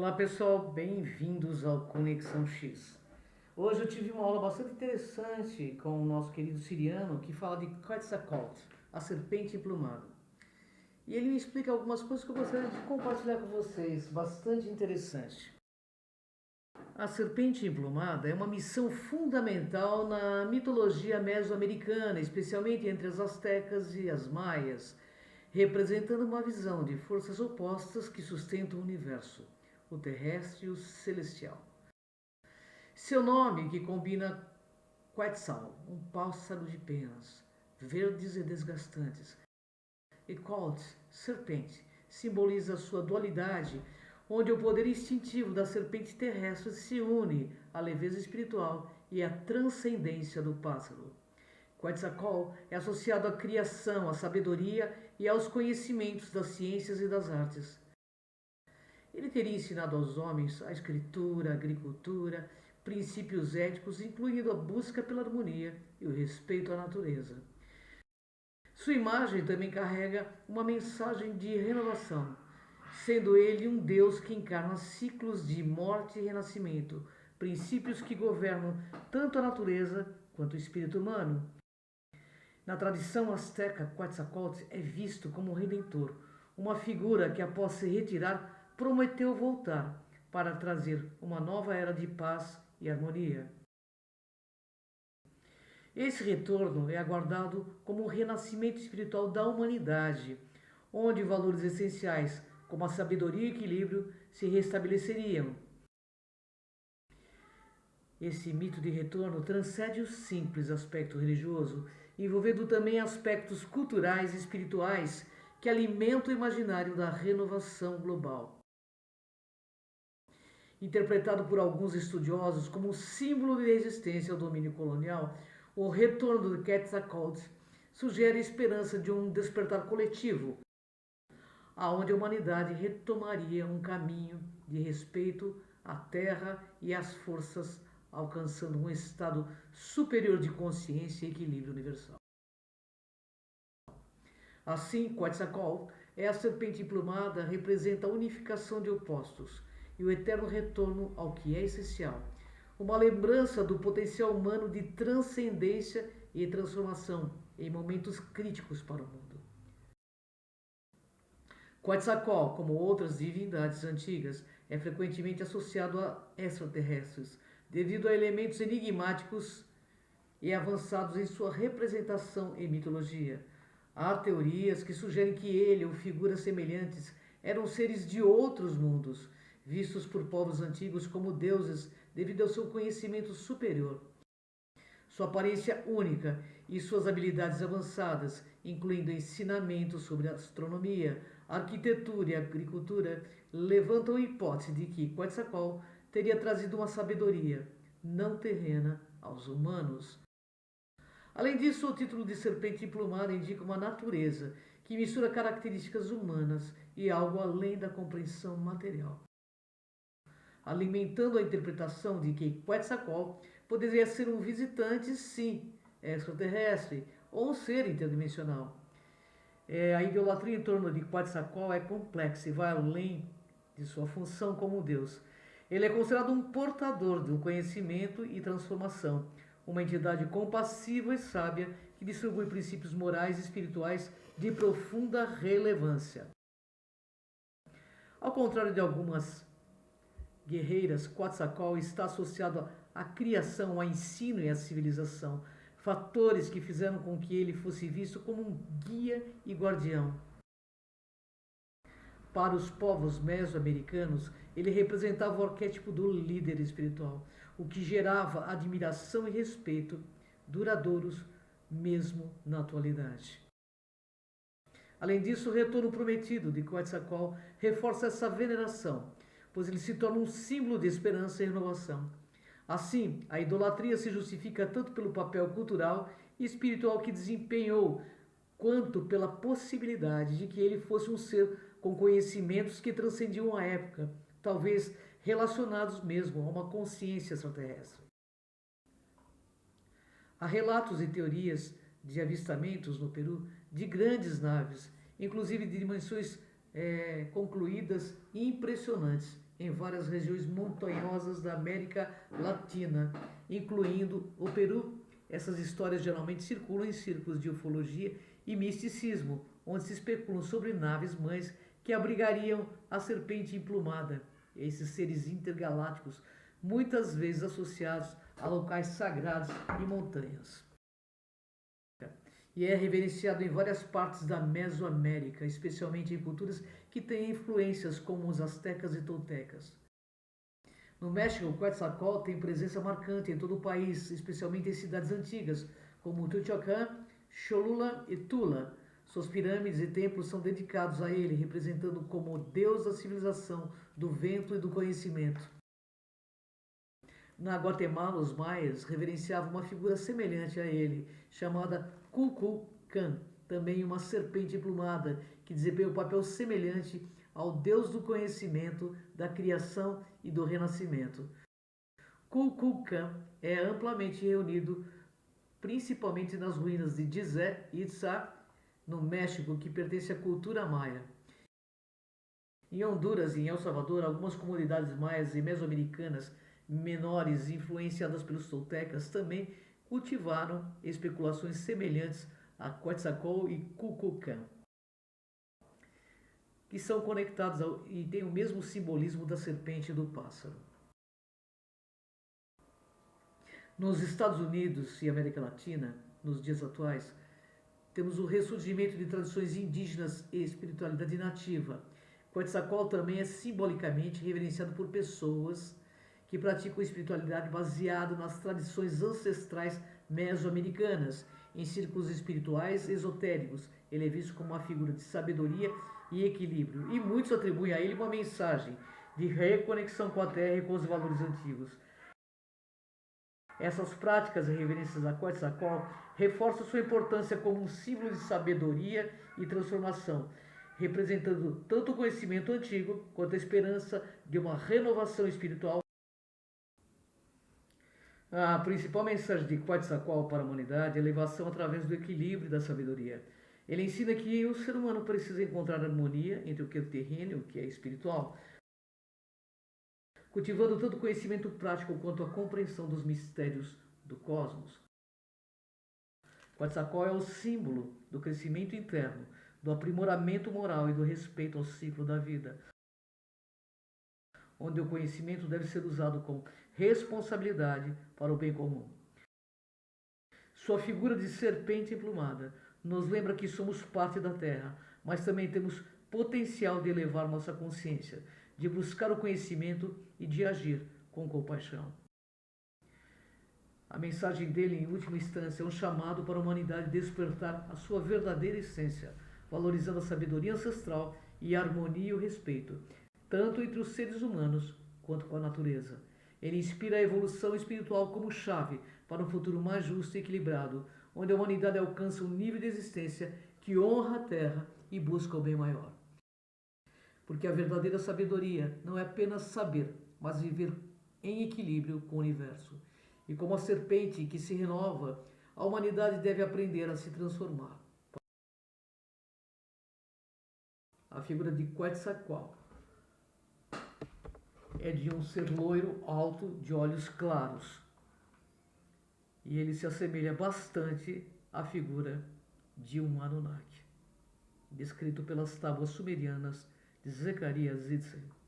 Olá pessoal, bem-vindos ao Conexão X. Hoje eu tive uma aula bastante interessante com o nosso querido siriano que fala de Quetzalcoatl, a serpente emplumada. E ele me explica algumas coisas que eu gostaria de compartilhar com vocês, bastante interessante. A serpente emplumada é uma missão fundamental na mitologia mesoamericana, especialmente entre as astecas e as maias, representando uma visão de forças opostas que sustentam o universo, o terrestre e o celestial. Seu nome, que combina Quetzal, um pássaro de penas, verdes e desgastantes, e Colt, serpente, simboliza sua dualidade, onde o poder instintivo da serpente terrestre se une à leveza espiritual e à transcendência do pássaro. Quetzalcoatl é associado à criação, à sabedoria e aos conhecimentos das ciências e das artes. Ele teria ensinado aos homens a escritura, a agricultura, princípios éticos, incluindo a busca pela harmonia e o respeito à natureza. Sua imagem também carrega uma mensagem de renovação, sendo ele um Deus que encarna ciclos de morte e renascimento, princípios que governam tanto a natureza quanto o espírito humano. Na tradição asteca, Quetzalcoatl é visto como um redentor, uma figura que, após se retirar, prometeu voltar para trazer uma nova era de paz e harmonia. Esse retorno é aguardado como um renascimento espiritual da humanidade, onde valores essenciais como a sabedoria e o equilíbrio se restabeleceriam. Esse mito de retorno transcende o simples aspecto religioso, envolvendo também aspectos culturais e espirituais que alimentam o imaginário da renovação global. Interpretado por alguns estudiosos como um símbolo de resistência ao domínio colonial, o retorno de Quetzalcoatl sugere a esperança de um despertar coletivo, aonde a humanidade retomaria um caminho de respeito à terra e às forças, alcançando um estado superior de consciência e equilíbrio universal. Assim, Quetzalcoatl é a serpente emplumada, representa a unificação de opostos e o eterno retorno ao que é essencial, uma lembrança do potencial humano de transcendência e transformação em momentos críticos para o mundo. Quetzalcoatl, como outras divindades antigas, é frequentemente associado a extraterrestres, devido a elementos enigmáticos e avançados em sua representação em mitologia. Há teorias que sugerem que ele ou figuras semelhantes eram seres de outros mundos, vistos por povos antigos como deuses devido ao seu conhecimento superior. Sua aparência única e suas habilidades avançadas, incluindo ensinamentos sobre astronomia, arquitetura e agricultura, levantam a hipótese de que Quetzalcoatl teria trazido uma sabedoria não terrena aos humanos. Além disso, o título de serpente emplumada indica uma natureza que mistura características humanas e algo além da compreensão material, alimentando a interpretação de que Quetzalcoatl poderia ser um visitante, sim, extraterrestre ou um ser interdimensional. A idolatria em torno de Quetzalcoatl é complexa e vai além de sua função como Deus. Ele é considerado um portador de um conhecimento e transformação, uma entidade compassiva e sábia que distribui princípios morais e espirituais de profunda relevância. Ao contrário de algumas guerreiras, Quetzalcoatl está associado à criação, ao ensino e à civilização, fatores que fizeram com que ele fosse visto como um guia e guardião. Para os povos mesoamericanos, ele representava o arquétipo do líder espiritual, o que gerava admiração e respeito duradouros mesmo na atualidade. Além disso, o retorno prometido de Quetzalcoatl reforça essa veneração, pois ele se torna um símbolo de esperança e renovação. Assim, a idolatria se justifica tanto pelo papel cultural e espiritual que desempenhou, quanto pela possibilidade de que ele fosse um ser com conhecimentos que transcendiam a época, talvez relacionados mesmo a uma consciência extraterrestre. Há relatos e teorias de avistamentos no Peru de grandes naves, inclusive de dimensões concluídas e impressionantes, em várias regiões montanhosas da América Latina, incluindo o Peru. Essas histórias geralmente circulam em círculos de ufologia e misticismo, onde se especulam sobre naves-mães que abrigariam a serpente emplumada. Esses seres intergalácticos, muitas vezes associados a locais sagrados e montanhas. E é reverenciado em várias partes da Mesoamérica, especialmente em culturas que têm influências como os astecas e toltecas. No México, o Quetzalcóatl tem presença marcante em todo o país, especialmente em cidades antigas, como Teotihuacan, Cholula e Tula. Suas pirâmides e templos são dedicados a ele, representando como o deus da civilização, do vento e do conhecimento. Na Guatemala, os maias reverenciavam uma figura semelhante a ele, chamada Kukulcan, também uma serpente emplumada, que desempenha um papel semelhante ao deus do conhecimento, da criação e do renascimento. Kukulcan é amplamente reunido principalmente nas ruínas de Chichén Itzá, no México, que pertence à cultura maia. Em Honduras e em El Salvador, algumas comunidades maias e mesoamericanas menores, influenciadas pelos toltecas, também cultivaram especulações semelhantes a Quetzalcóatl e Kukulcan, que são conectados e têm o mesmo simbolismo da serpente e do pássaro. Nos Estados Unidos e América Latina, nos dias atuais, temos o ressurgimento de tradições indígenas e espiritualidade nativa. Quetzalcóatl também é simbolicamente reverenciado por pessoas que praticam espiritualidade baseada nas tradições ancestrais mesoamericanas. Em círculos espirituais esotéricos, ele é visto como uma figura de sabedoria e equilíbrio, e muitos atribuem a ele uma mensagem de reconexão com a terra e com os valores antigos. Essas práticas e reverências a Quetzalcóatl reforçam sua importância como um símbolo de sabedoria e transformação, representando tanto o conhecimento antigo quanto a esperança de uma renovação espiritual. A principal mensagem de Quetzalcóatl para a humanidade é a elevação através do equilíbrio e da sabedoria. Ele ensina que o ser humano precisa encontrar harmonia entre o que é terreno e o que é espiritual, cultivando tanto o conhecimento prático quanto a compreensão dos mistérios do cosmos. Quetzalcóatl é o símbolo do crescimento interno, do aprimoramento moral e do respeito ao ciclo da vida, onde o conhecimento deve ser usado com responsabilidade para o bem comum. Sua figura de serpente emplumada nos lembra que somos parte da Terra, mas também temos potencial de elevar nossa consciência, de buscar o conhecimento e de agir com compaixão. A mensagem dele, em última instância, é um chamado para a humanidade despertar a sua verdadeira essência, valorizando a sabedoria ancestral e a harmonia e o respeito, tanto entre os seres humanos quanto com a natureza. Ele inspira a evolução espiritual como chave para um futuro mais justo e equilibrado, onde a humanidade alcança um nível de existência que honra a Terra e busca o bem maior. Porque a verdadeira sabedoria não é apenas saber, mas viver em equilíbrio com o universo. E como a serpente que se renova, a humanidade deve aprender a se transformar. A figura de Quetzalcóatl é de um ser loiro, alto, de olhos claros. E ele se assemelha bastante à figura de um Anunnaki, descrito pelas tábuas sumerianas de Zecharia Sitchin.